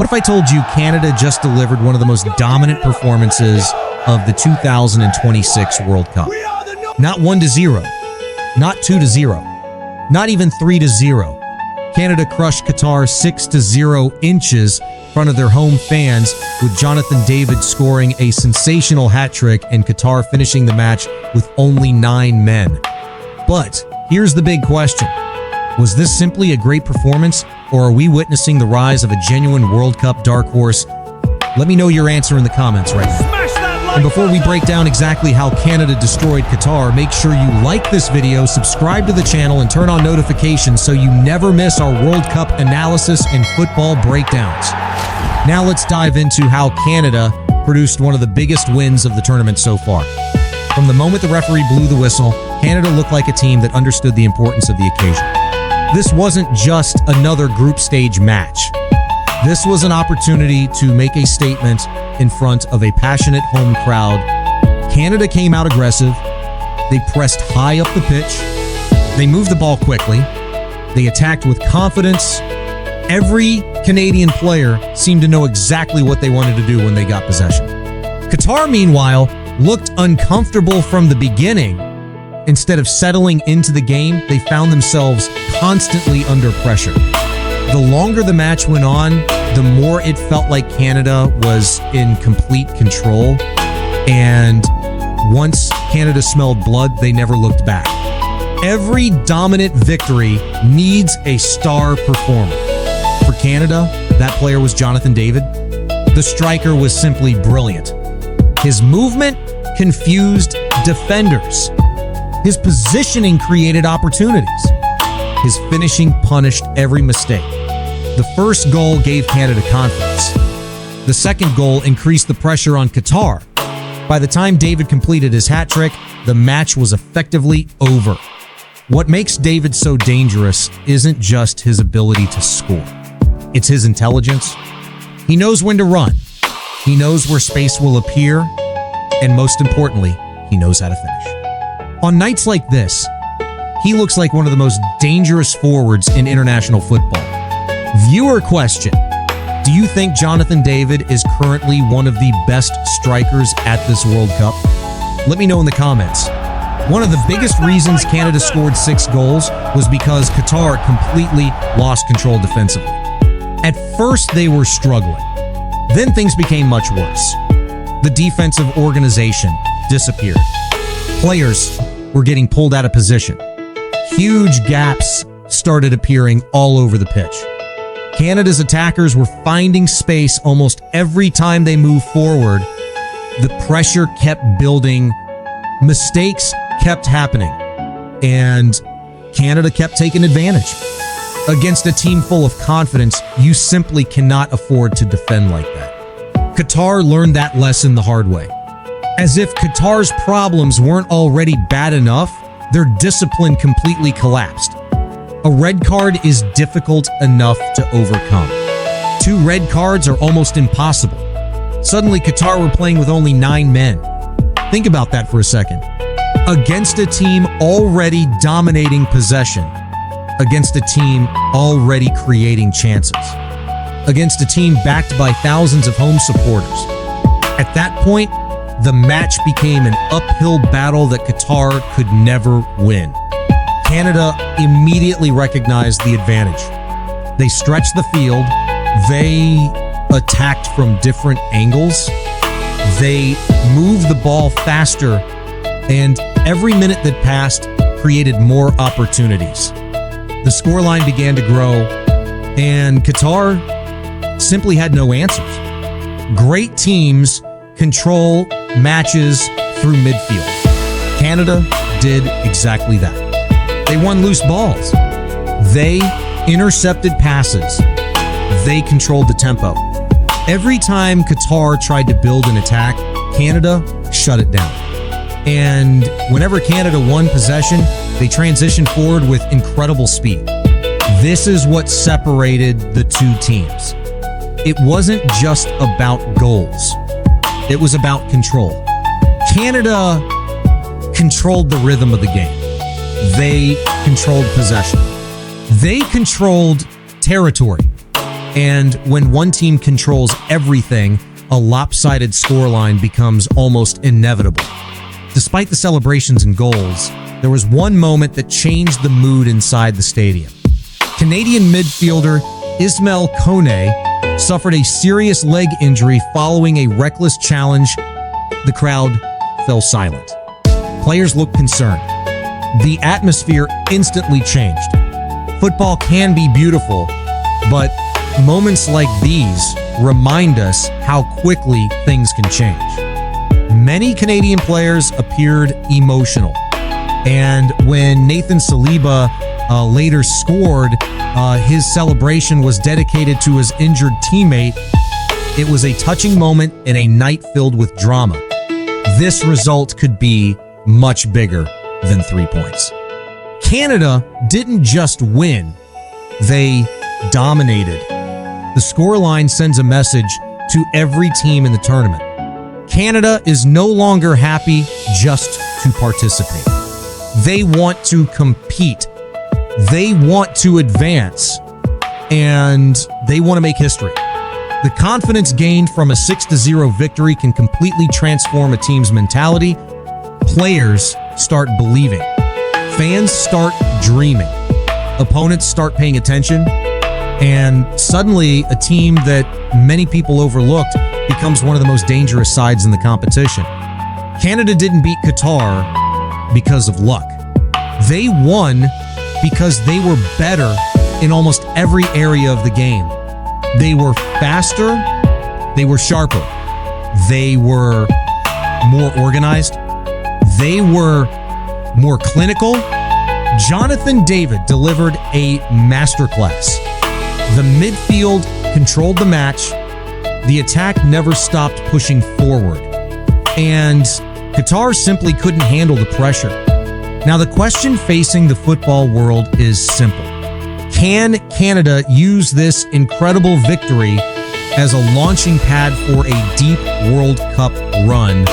What if I told you Canada just delivered one of the most dominant performances of the 2026 World Cup? Not 1-0, not 2-0, not even 3-0. Canada crushed Qatar 6-0 inches in front of their home fans, with Jonathan David scoring a sensational hat trick and Qatar finishing the match with only 9 men. But here's the big question. Was this simply a great performance, or are we witnessing the rise of a genuine World Cup dark horse? Let me know your answer in the comments right now. And before we break down exactly how Canada destroyed Qatar, make sure you like this video, subscribe to the channel, and turn on notifications so you never miss our World Cup analysis and football breakdowns. Now let's dive into how Canada produced one of the biggest wins of the tournament so far. From the moment the referee blew the whistle, Canada looked like a team that understood the importance of the occasion. This wasn't just another group stage match. This was an opportunity to make a statement in front of a passionate home crowd. Canada came out aggressive. They pressed high up the pitch. They moved the ball quickly. They attacked with confidence. Every Canadian player seemed to know exactly what they wanted to do when they got possession. Qatar, meanwhile, looked uncomfortable from the beginning. Instead of settling into the game, they found themselves constantly under pressure. The longer the match went on, the more it felt like Canada was in complete control. And once Canada smelled blood, they never looked back. Every dominant victory needs a star performer. For Canada, that player was Jonathan David. The striker was simply brilliant. His movement confused defenders. His positioning created opportunities. His finishing punished every mistake. The first goal gave Canada confidence. The second goal increased the pressure on Qatar. By the time David completed his hat trick, the match was effectively over. What makes David so dangerous isn't just his ability to score. It's his intelligence. He knows when to run. He knows where space will appear. And most importantly, he knows how to finish. On nights like this, he looks like one of the most dangerous forwards in international football. Viewer question: do you think Jonathan David is currently one of the best strikers at this World Cup? Let me know in the comments. One of the biggest reasons Canada scored 6 goals was because Qatar completely lost control defensively. At first, they were struggling. Then things became much worse. The defensive organization disappeared. Players were getting pulled out of position. Huge gaps started appearing all over the pitch. Canada's attackers were finding space almost every time they moved forward. The pressure kept building. Mistakes kept happening. And Canada kept taking advantage. Against a team full of confidence, you simply cannot afford to defend like that. Qatar learned that lesson the hard way. As if Qatar's problems weren't already bad enough, their discipline completely collapsed. A red card is difficult enough to overcome. 2 red cards are almost impossible. Suddenly, Qatar were playing with only 9 men. Think about that for a second. Against a team already dominating possession. Against a team already creating chances. Against a team backed by thousands of home supporters. At that point, the match became an uphill battle that Qatar could never win. Canada immediately recognized the advantage. They stretched the field. They attacked from different angles. They moved the ball faster, and every minute that passed created more opportunities. The scoreline began to grow, and Qatar simply had no answers. Great teams control matches through midfield. Canada did exactly that. They won loose balls. They intercepted passes. They controlled the tempo. Every time Qatar tried to build an attack, Canada shut it down. And whenever Canada won possession, they transitioned forward with incredible speed. This is what separated the 2 teams. It wasn't just about goals. It was about control. Canada controlled the rhythm of the game. They controlled possession. They controlled territory. And when one team controls everything, a lopsided scoreline becomes almost inevitable. Despite the celebrations and goals, there was one moment that changed the mood inside the stadium. Canadian midfielder Ismaël Koné suffered a serious leg injury following a reckless challenge. The crowd fell silent. Players looked concerned. The atmosphere instantly changed. Football can be beautiful, but moments like these remind us how quickly things can change. Many Canadian players appeared emotional, and when Nathan Saliba later scored, his celebration was dedicated to his injured teammate. It was a touching moment in a night filled with drama. This result could be much bigger than 3 points. Canada didn't just win, they dominated. The scoreline sends a message to every team in the tournament. Canada is no longer happy just to participate. They want to compete. They want to advance, and they want to make history. The confidence gained from a 6-0 victory can completely transform a team's mentality. Players start believing. Fans start dreaming. Opponents start paying attention. And suddenly, a team that many people overlooked becomes one of the most dangerous sides in the competition. Canada didn't beat Qatar because of luck. They won because they were better in almost every area of the game. They were faster, they were sharper, they were more organized, they were more clinical. Jonathan David delivered a masterclass. The midfield controlled the match. The attack never stopped pushing forward. And Qatar simply couldn't handle the pressure. Now, the question facing the football world is simple. Can Canada use this incredible victory as a launching pad for a deep World Cup run?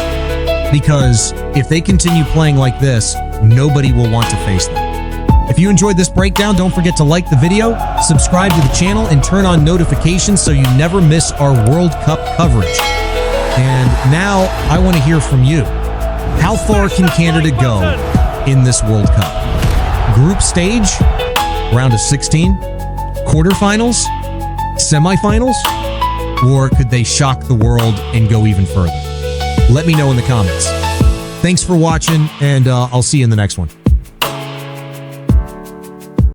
Because if they continue playing like this, nobody will want to face them. If you enjoyed this breakdown, don't forget to like the video, subscribe to the channel, and turn on notifications so you never miss our World Cup coverage. And now I want to hear from you. How far can Canada go in this World Cup? Group stage? Round of 16? Quarterfinals? Semifinals? Or could they shock the world and go even further? Let me know in the comments. Thanks for watching, and I'll see you in the next one.